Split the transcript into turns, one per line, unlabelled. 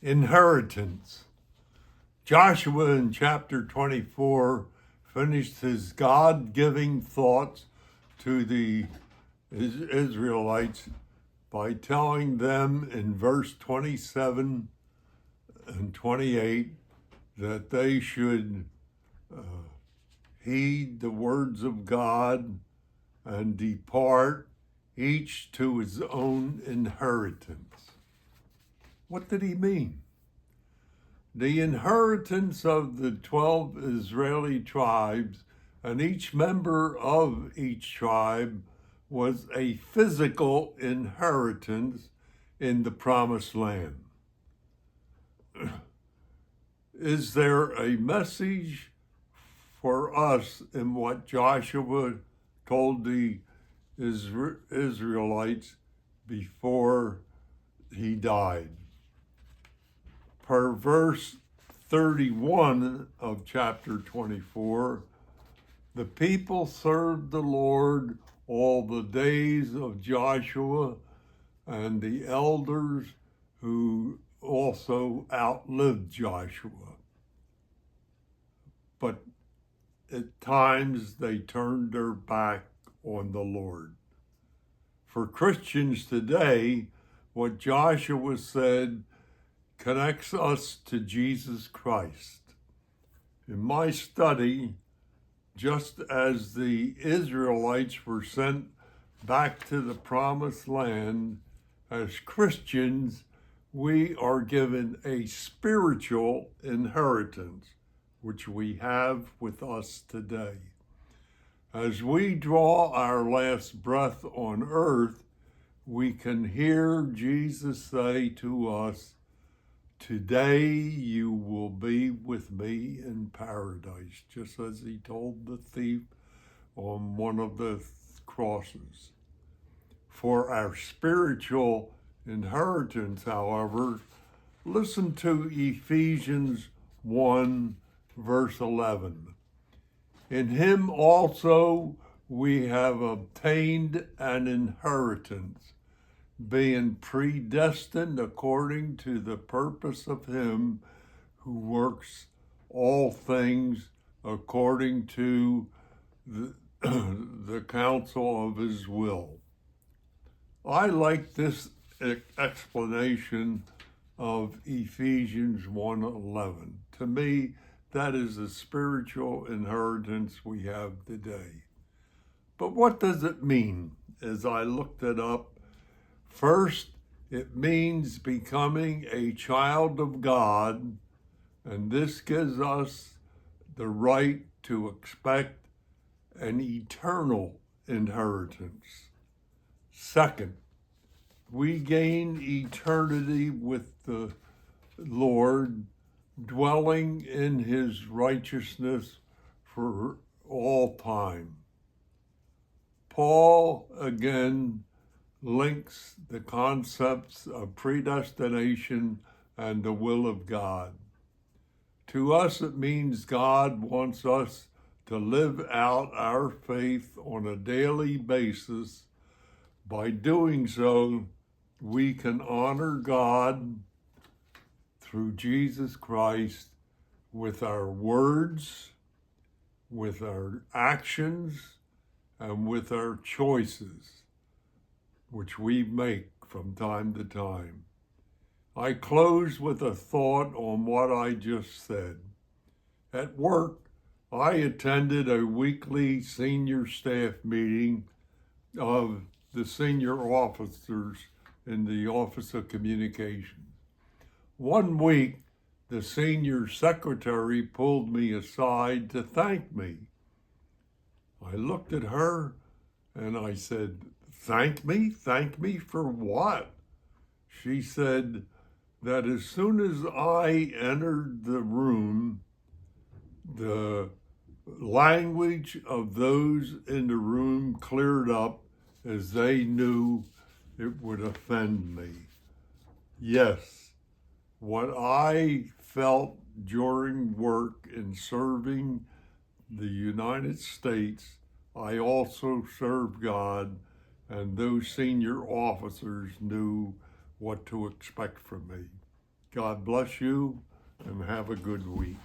Inheritance. Joshua in chapter 24 finished his God-giving thoughts to the Israelites by telling them in verse 27 and 28 that they should heed the words of God and depart each to his own inheritance. What did he mean? The inheritance of the 12 Israeli tribes, and each member of each tribe was a physical inheritance in the promised land. Is there a message for us in what Joshua told the Israelites before he died? Per verse 31 of chapter 24, the people served the Lord all the days of Joshua and the elders who also outlived Joshua. But at times they turned their back on the Lord. For Christians today, what Joshua said connects us to Jesus Christ. In my study, just as the Israelites were sent back to the promised land, as Christians, we are given a spiritual inheritance, which we have with us today. As we draw our last breath on earth, we can hear Jesus say to us, "Today you will be with me in paradise," just as he told the thief on one of the crosses. For our spiritual inheritance, however, listen to Ephesians 1, verse 11. In him also we have obtained an inheritance, being predestined according to the purpose of him who works all things according to the counsel of his will. I like this explanation of Ephesians 1:11. To me, that is a spiritual inheritance we have today. But what does it mean? As I looked it up, first, it means becoming a child of God, and this gives us the right to expect an eternal inheritance. Second, we gain eternity with the Lord, dwelling in his righteousness for all time. Paul again links the concepts of predestination and the will of God. To us, it means God wants us to live out our faith on a daily basis. By doing so, we can honor God through Jesus Christ with our words, with our actions, and with our choices, which we make from time to time. I close with a thought on what I just said. At work, I attended a weekly senior staff meeting of the senior officers in the Office of Communications. One week, the senior secretary pulled me aside to thank me. I looked at her and I said, "Thank me? Thank me for what?" She said that as soon as I entered the room, the language of those in the room cleared up as they knew it would offend me. Yes, what I felt during work in serving the United States, I also served God, and those senior officers knew what to expect from me. God bless you and have a good week.